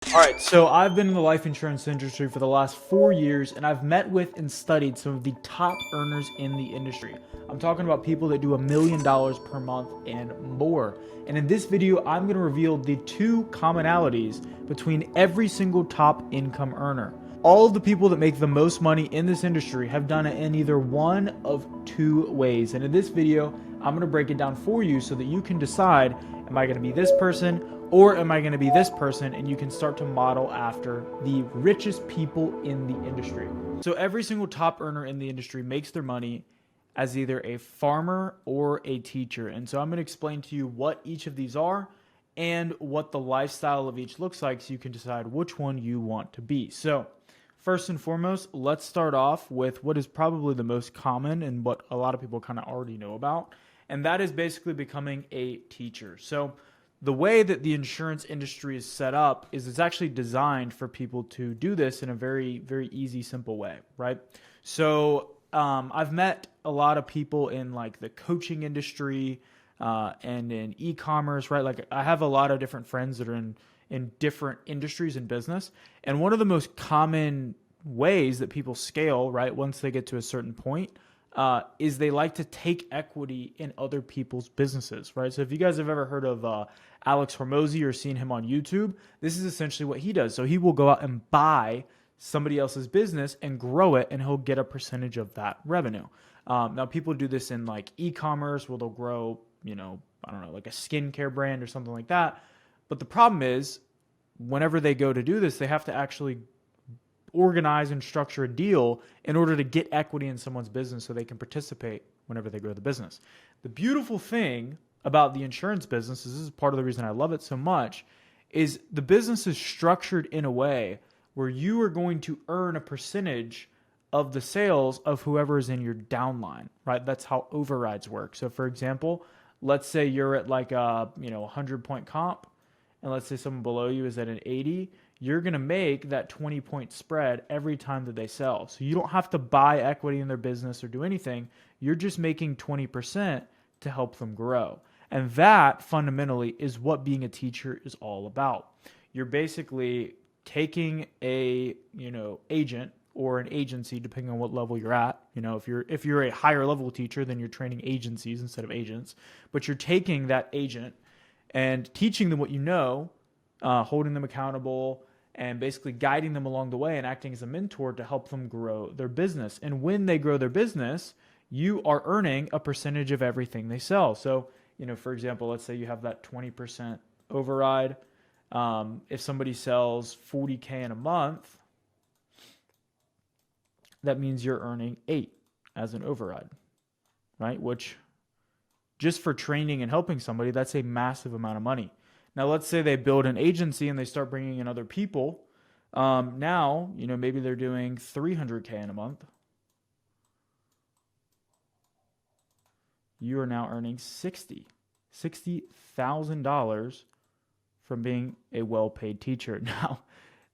All right, so I've been in the life insurance industry for the last 4 years, and I've met with and studied some of the top earners in the industry. I'm talking about people that do $1 million per month and more. And in this video, I'm going to reveal the two commonalities between every single top income earner. All of the people that make the most money in this industry have done it in either one of two ways. And in this video, I'm going to break it down for you so that you can decide, am I going to be this person or am I going to be this person? And you can start to model after the richest people in the industry. So every single top earner in the industry makes their money as either a farmer or a teacher. And so I'm going to explain to you what each of these are and what the lifestyle of each looks like so you can decide which one you want to be. So first and foremost, let's start off with what is probably the most common and what a lot of people kind of already know about, and that is basically becoming a teacher. So the way that the insurance industry is set up is it's actually designed for people to do this in a very, very easy, simple way, right? So I've met a lot of people in like the coaching industry and in e-commerce, right? Like I have a lot of different friends that are in different industries and business. And one of the most common ways that people scale, right, once they get to a certain point, is they like to take equity in other people's businesses, right? So if you guys have ever heard of Alex Hormozy or seen him on YouTube, this is essentially what he does. So he will go out and buy somebody else's business and grow it, and he'll get a percentage of that revenue. Now, people do this in like e-commerce where they'll grow, I don't know, like a skincare brand or something like that. But the problem is, whenever they go to do this, they have to actually organize and structure a deal in order to get equity in someone's business so they can participate whenever they grow the business. The beautiful thing about the insurance business is, this is part of the reason I love it so much, is the business is structured in a way where you are going to earn a percentage of the sales of whoever is in your downline, right? That's how overrides work. So for example, let's say you're at like a 100-point comp, and let's say someone below you is at an 80, you're going to make that 20-point spread every time that they sell. So you don't have to buy equity in their business or do anything. You're just making 20% to help them grow. And that fundamentally is what being a teacher is all about. You're basically taking a, agent or an agency, depending on what level you're at. If you're a higher level teacher, then you're training agencies instead of agents. But you're taking that agent and teaching them what you know, holding them accountable, and basically guiding them along the way and acting as a mentor to help them grow their business. And when they grow their business, you are earning a percentage of everything they sell. So, for example, let's say you have that 20% override. If somebody sells 40K in a month, that means you're earning 8 as an override, right? Which, just for training and helping somebody, that's a massive amount of money. Now, let's say they build an agency and they start bringing in other people. Now, maybe they're doing 300K in a month. You are now earning $60,000 from being a well-paid teacher. Now,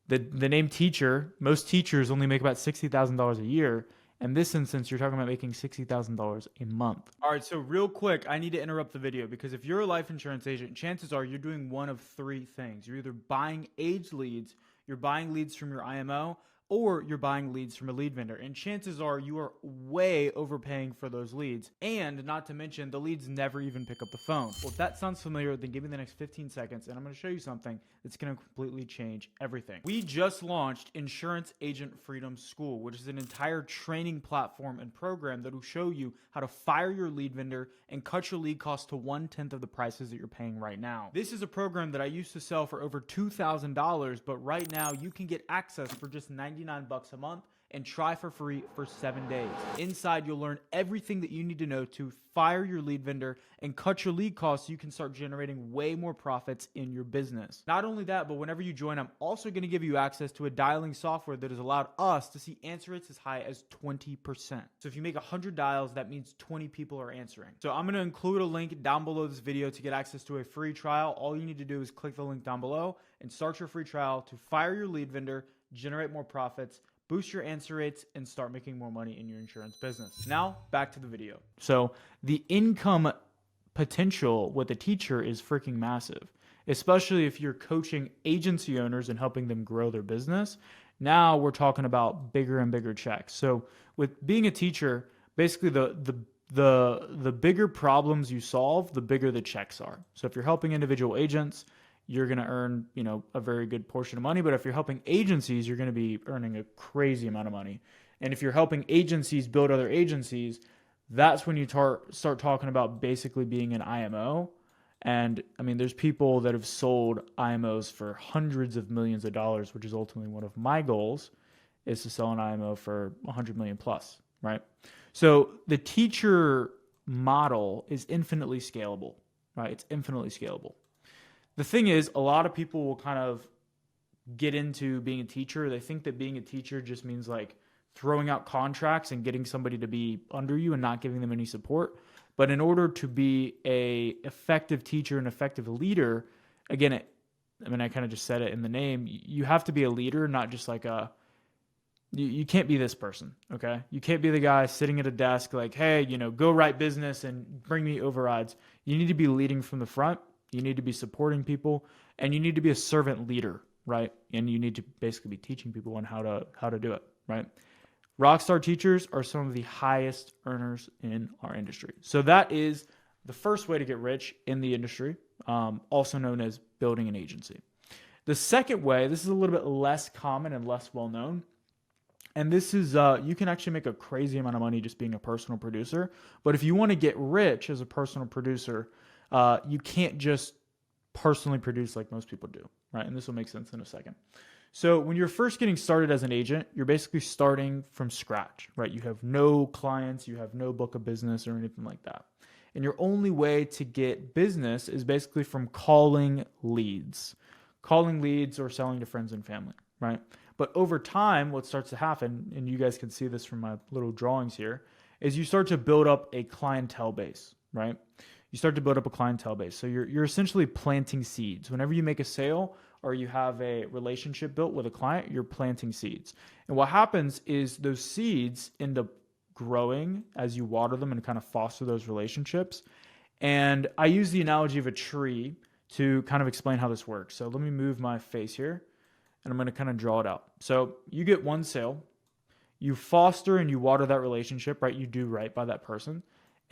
the name teacher, most teachers only make about $60,000 a year. In this instance, you're talking about making $60,000 a month. All right, so real quick, I need to interrupt the video because if you're a life insurance agent, chances are you're doing one of three things. You're either buying aged leads, you're buying leads from your IMO, or you're buying leads from a lead vendor. And chances are you are way overpaying for those leads. And not to mention, the leads never even pick up the phone. Well, if that sounds familiar, then give me the next 15 seconds and I'm going to show you something that's going to completely change everything. We just launched Insurance Agent Freedom School, which is an entire training platform and program that will show you how to fire your lead vendor and cut your lead costs to 1/10 of the prices that you're paying right now. This is a program that I used to sell for over $2,000, but right now you can get access for just $99 a month and try for free for 7 days. Inside, you'll learn everything that you need to know to fire your lead vendor and cut your lead costs so you can start generating way more profits in your business. Not only that, but whenever you join, I'm also going to give you access to a dialing software that has allowed us to see answer rates as high as 20%. So if you make 100 dials, that means 20 people are answering. So I'm going to include a link down below this video to get access to a free trial. All you need to do is click the link down below and start your free trial to fire your lead vendor, generate more profits, boost your answer rates, and start making more money in your insurance business. Now, back to the video. So the income potential with a teacher is freaking massive. especially if you're coaching agency owners and helping them grow their business. Now we're talking about bigger and bigger checks. So with being a teacher, basically the bigger problems you solve, the bigger the checks are. So if you're helping individual agents, you're going to earn, a very good portion of money. But if you're helping agencies, you're going to be earning a crazy amount of money. And if you're helping agencies build other agencies, that's when you start talking about basically being an IMO. And I mean, there's people that have sold IMOs for hundreds of millions of dollars, which is ultimately one of my goals, is to sell an IMO for 100 million plus, right? So the teacher model is infinitely scalable, right? It's infinitely scalable. The thing is, a lot of people will kind of get into being a teacher. They think that being a teacher just means like throwing out contracts and getting somebody to be under you and not giving them any support. But in order to be a effective teacher and effective leader, again, I kind of just said it in the name, you have to be a leader, not just like you can't be this person, okay? You can't be the guy sitting at a desk like, hey, go write business and bring me overrides. You need to be leading from the front. You need to be supporting people, and you need to be a servant leader, right? And you need to basically be teaching people on how to do it, right? Rockstar teachers are some of the highest earners in our industry. So that is the first way to get rich in the industry, also known as building an agency. The second way, this is a little bit less common and less well known, and this is you can actually make a crazy amount of money just being a personal producer. But if you want to get rich as a personal producer, you can't just personally produce like most people do, right? And this will make sense in a second. So when you're first getting started as an agent, you're basically starting from scratch, right? You have no clients, you have no book of business or anything like that. And your only way to get business is basically from calling leads or selling to friends and family, right? But over time, what starts to happen, and you guys can see this from my little drawings here, is you start to build up a clientele base, right? You start to build up a clientele base. So you're essentially planting seeds. Whenever you make a sale or you have a relationship built with a client, you're planting seeds. And what happens is those seeds end up growing as you water them and kind of foster those relationships. And I use the analogy of a tree to kind of explain how this works. So let me move my face here and I'm going to kind of draw it out. So you get one sale, you foster and you water that relationship, right? You do right by that person.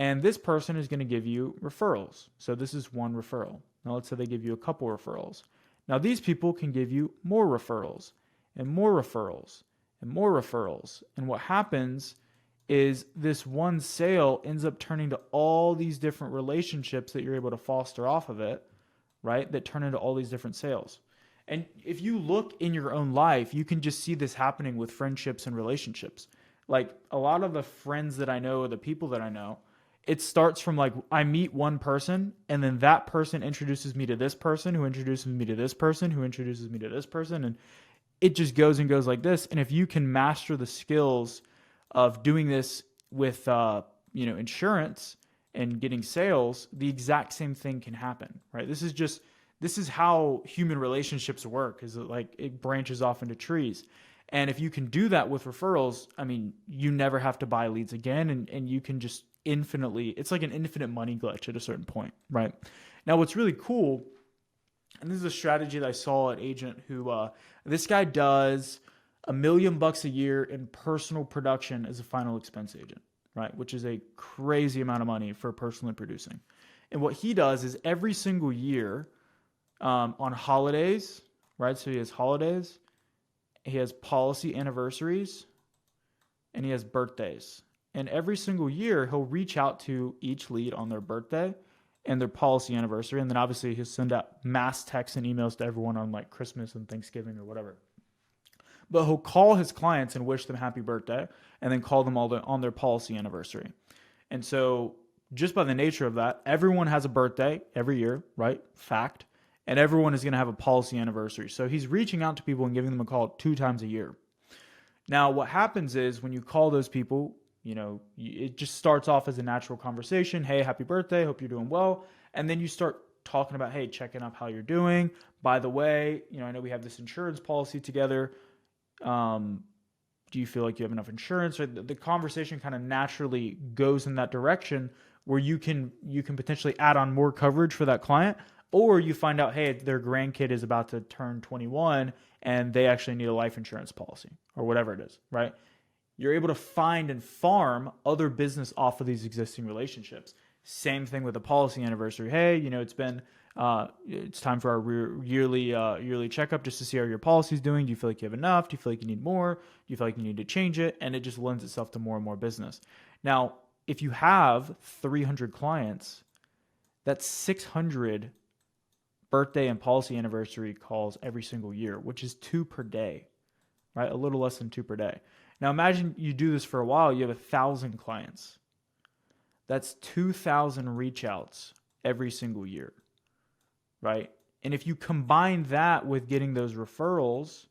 And this person is going to give you referrals. So this is one referral. Now let's say they give you a couple referrals. Now these people can give you more referrals and more referrals and more referrals. And what happens is this one sale ends up turning to all these different relationships that you're able to foster off of it, right? That turn into all these different sales. And if you look in your own life, you can just see this happening with friendships and relationships. Like a lot of the friends that I know or the people that I know, it starts from like I meet one person and then that person introduces me to this person who introduces me to this person who introduces me to this person. And it just goes and goes like this. And if you can master the skills of doing this with, insurance and getting sales, the exact same thing can happen, right? This is how human relationships work, is like it branches off into trees. And if you can do that with referrals, I mean, you never have to buy leads again. And you can just it's like an infinite money glitch at a certain point, right? Now, what's really cool, and this is a strategy that I saw at Agent who, this guy does $1 million a year in personal production as a final expense agent, right? Which is a crazy amount of money for personally producing. And what he does is every single year on holidays, right? So he has holidays, he has policy anniversaries, and he has birthdays. And every single year, he'll reach out to each lead on their birthday and their policy anniversary. And then obviously he'll send out mass texts and emails to everyone on like Christmas and Thanksgiving or whatever. But he'll call his clients and wish them happy birthday and then call them all on their policy anniversary. And so just by the nature of that, everyone has a birthday every year, right? Fact. And everyone is going to have a policy anniversary. So he's reaching out to people and giving them a call 2 times a year. Now, what happens is when you call those people, it just starts off as a natural conversation. Hey, happy birthday. Hope you're doing well. And then you start talking about, hey, checking up how you're doing. By the way, I know we have this insurance policy together. Do you feel like you have enough insurance? Or the conversation kind of naturally goes in that direction where you can potentially add on more coverage for that client Or you find out, hey, their grandkid is about to turn 21 and they actually need a life insurance policy or whatever it is, right? You're able to find and farm other business off of these existing relationships. Same thing with a policy anniversary. Hey, it's time for our yearly checkup just to see how your policy is doing. Do you feel like you have enough? Do you feel like you need more? Do you feel like you need to change it? And it just lends itself to more and more business. Now, if you have 300 clients, that's 600 birthday and policy anniversary calls every single year, which is 2 per day, right? A little less than 2 per day. Now imagine you do this for a while, you have 1,000 clients. That's 2,000 reach outs every single year, right? And if you combine that with getting those referrals,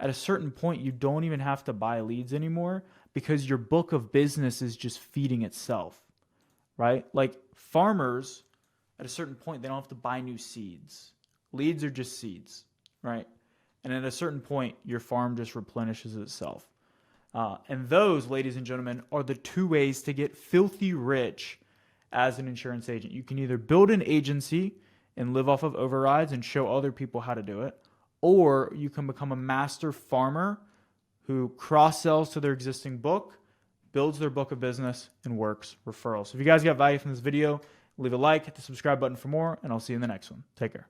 at a certain point, you don't even have to buy leads anymore because your book of business is just feeding itself, right? Like farmers, at a certain point, they don't have to buy new seeds. Leads are just seeds, right? And at a certain point, your farm just replenishes itself. And those, ladies and gentlemen, are the 2 ways to get filthy rich as an insurance agent. You can either build an agency and live off of overrides and show other people how to do it, or you can become a master farmer who cross-sells to their existing book, builds their book of business, and works referrals. So if you guys got value from this video, leave a like, hit the subscribe button for more, and I'll see you in the next one. Take care.